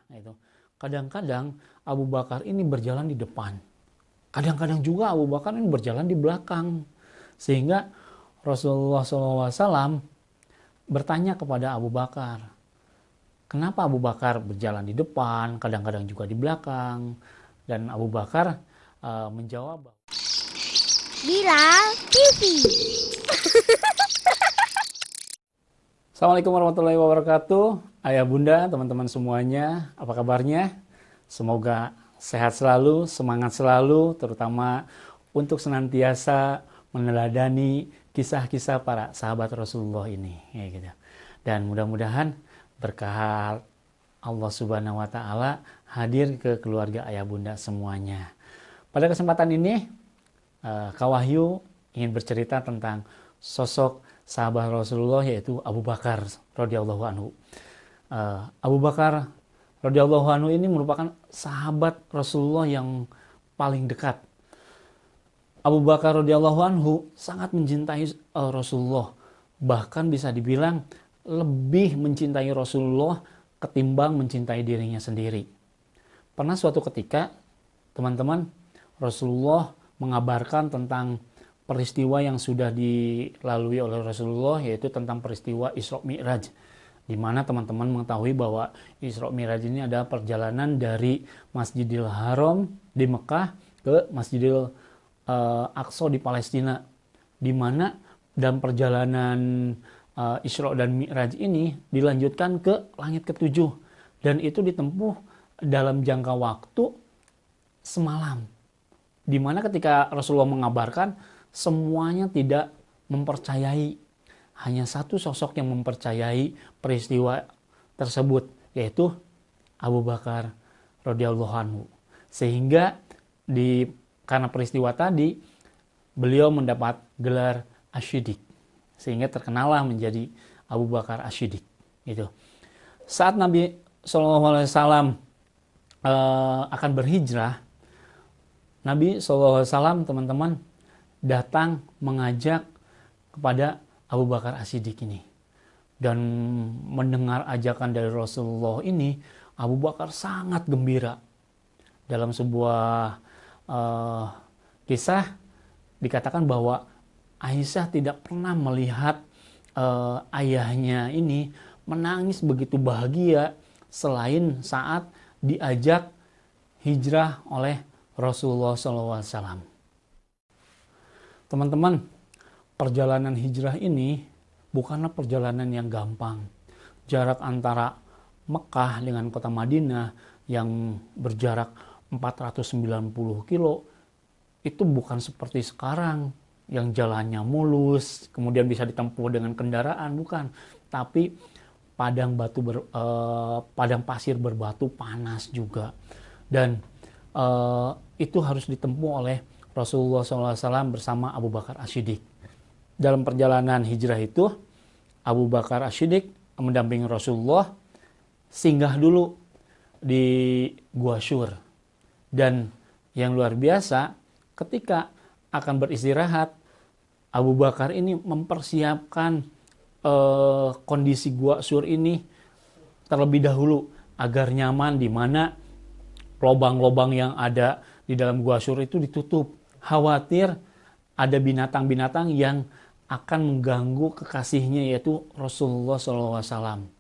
Nah, itu kadang-kadang Abu Bakar ini berjalan di depan, kadang-kadang juga Abu Bakar ini berjalan di belakang, sehingga Rasulullah SAW bertanya kepada Abu Bakar, kenapa Abu Bakar berjalan di depan, kadang-kadang juga di belakang? Dan Abu Bakar menjawab, Bilal TV. Assalamualaikum warahmatullahi wabarakatuh. Ayah bunda, teman-teman semuanya, apa kabarnya? Semoga sehat selalu, semangat selalu, terutama untuk senantiasa meneladani kisah-kisah para sahabat Rasulullah ini. Ya, gitu. Dan mudah-mudahan berkah Allah Subhanahu wa Ta'ala hadir ke keluarga ayah bunda semuanya. Pada kesempatan ini, Kak Wahyu ingin bercerita tentang sosok sahabat Rasulullah, yaitu Abu Bakar radhiyallahu anhu. Abu Bakar radhiyallahu anhu ini merupakan sahabat Rasulullah yang paling dekat. Abu Bakar radhiyallahu anhu sangat mencintai Rasulullah, bahkan bisa dibilang lebih mencintai Rasulullah ketimbang mencintai dirinya sendiri. Pernah suatu ketika, teman-teman, Rasulullah mengabarkan tentang peristiwa yang sudah dilalui oleh Rasulullah, yaitu tentang peristiwa Isra Mi'raj, di mana teman-teman mengetahui bahwa Isra Mi'raj ini adalah perjalanan dari Masjidil Haram di Mekah ke Masjidil Aqsa di Palestina, di mana dalam perjalanan Isra dan Mi'raj ini dilanjutkan ke langit ketujuh, dan itu ditempuh dalam jangka waktu semalam, di mana ketika Rasulullah mengabarkan, semuanya tidak mempercayai. Hanya satu sosok yang mempercayai peristiwa tersebut, yaitu Abu Bakar radhiyallahu anhu. Sehingga karena peristiwa tadi, beliau mendapat gelar Asy-Syiddiq, sehingga terkenallah menjadi Abu Bakar Asy-Syiddiq. Itu. Saat Nabi SAW akan berhijrah, Nabi SAW, teman-teman, datang mengajak kepada Abu Bakar As-Siddiq ini. Dan mendengar ajakan dari Rasulullah ini, Abu Bakar sangat gembira. Dalam sebuah kisah dikatakan bahwa Aisyah tidak pernah melihat ayahnya ini menangis begitu bahagia selain saat diajak hijrah oleh Rasulullah SAW. Teman-teman, perjalanan hijrah ini bukanlah perjalanan yang gampang. Jarak antara Mekah dengan kota Madinah yang berjarak 490 kilo itu bukan seperti sekarang yang jalannya mulus, kemudian bisa ditempuh dengan kendaraan, bukan. Tapi padang pasir berbatu panas juga. Dan itu harus ditempuh oleh Rasulullah SAW bersama Abu Bakar As-Siddiq. Dalam perjalanan hijrah itu, Abu Bakar As-Siddiq mendampingi Rasulullah singgah dulu di Gua Syur. Dan yang luar biasa, ketika akan beristirahat, Abu Bakar ini mempersiapkan kondisi Gua Syur ini terlebih dahulu agar nyaman, di mana lobang-lobang yang ada di dalam Gua Syur itu ditutup. Khawatir ada binatang-binatang yang akan mengganggu kekasihnya, yaitu Rasulullah SAW.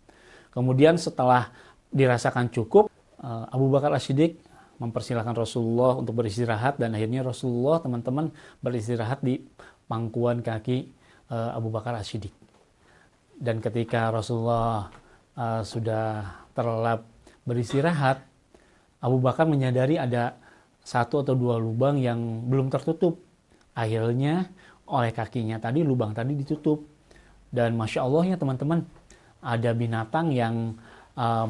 Kemudian setelah dirasakan cukup, Abu Bakar As-Siddiq mempersilahkan Rasulullah untuk beristirahat, dan akhirnya Rasulullah, teman-teman, beristirahat di pangkuan kaki Abu Bakar As-Siddiq. Dan ketika Rasulullah sudah terlelap beristirahat, Abu Bakar menyadari ada satu atau dua lubang yang belum tertutup. Akhirnya oleh kakinya tadi, lubang tadi ditutup. Dan Masya Allahnya, teman-teman, ada binatang yang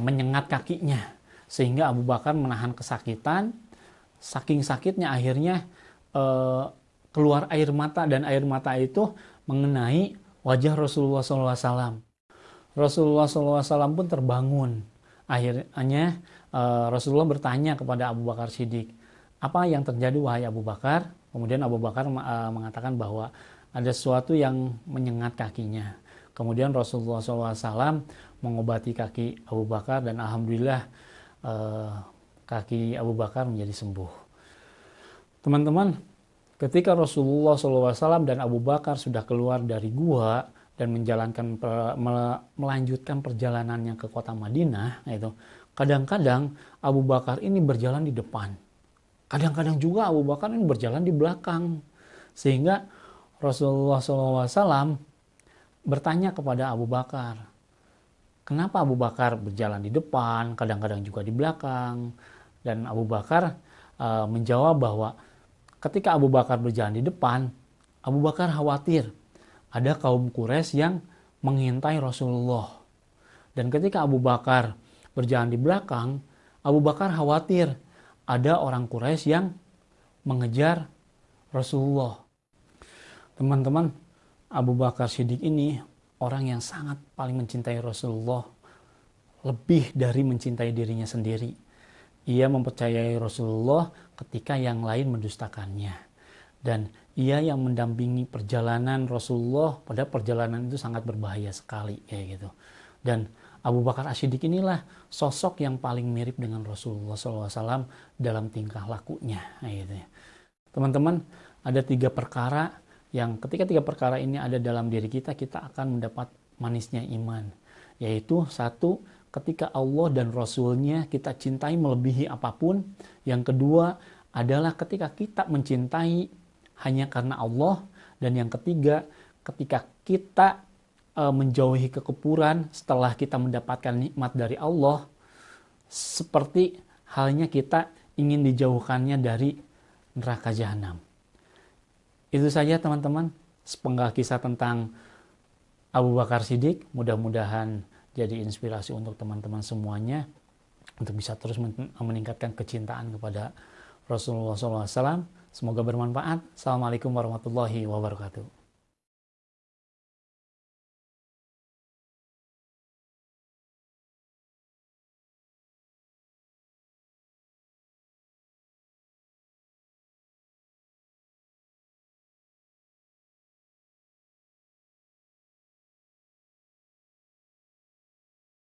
menyengat kakinya, sehingga Abu Bakar menahan kesakitan. Saking sakitnya akhirnya keluar air mata, dan air mata itu mengenai wajah Rasulullah SAW. Rasulullah SAW pun terbangun. Akhirnya Rasulullah bertanya kepada Abu Bakar Siddiq, apa yang terjadi wahai Abu Bakar? Kemudian Abu Bakar mengatakan bahwa ada sesuatu yang menyengat kakinya. Kemudian Rasulullah SAW mengobati kaki Abu Bakar, dan alhamdulillah kaki Abu Bakar menjadi sembuh. Teman-teman, ketika Rasulullah SAW dan Abu Bakar sudah keluar dari gua dan melanjutkan perjalanannya ke kota Madinah, itu kadang-kadang Abu Bakar ini berjalan di depan, kadang-kadang juga Abu Bakar ini berjalan di belakang, sehingga Rasulullah SAW bertanya kepada Abu Bakar, kenapa Abu Bakar berjalan di depan, kadang-kadang juga di belakang? Dan Abu Bakar menjawab bahwa ketika Abu Bakar berjalan di depan, Abu Bakar khawatir ada kaum Quraisy yang mengintai Rasulullah. Dan ketika Abu Bakar berjalan di belakang, Abu Bakar khawatir ada orang Quraisy yang mengejar Rasulullah. Teman-teman, Abu Bakar Siddiq ini orang yang sangat paling mencintai Rasulullah, lebih dari mencintai dirinya sendiri. Ia mempercayai Rasulullah ketika yang lain mendustakannya. Dan ia yang mendampingi perjalanan Rasulullah, pada perjalanan itu sangat berbahaya sekali kayak gitu. Dan Abu Bakar As-Siddiq inilah sosok yang paling mirip dengan Rasulullah SAW dalam tingkah lakunya. Gitu ya. Teman-teman, ada 3 perkara yang ketika 3 perkara ini ada dalam diri kita, kita akan mendapat manisnya iman. Yaitu 1, ketika Allah dan Rasulnya kita cintai melebihi apapun. Yang kedua adalah ketika kita mencintai hanya karena Allah. Dan yang ketiga, ketika kita menjauhi kekufuran setelah kita mendapatkan nikmat dari Allah, seperti halnya kita ingin dijauhkannya dari neraka jahanam. Itu saja teman-teman, sepenggal kisah tentang Abu Bakar Siddiq. Mudah-mudahan jadi inspirasi untuk teman-teman semuanya untuk bisa terus meningkatkan kecintaan kepada Rasulullah SAW. Semoga bermanfaat. Assalamualaikum warahmatullahi wabarakatuh.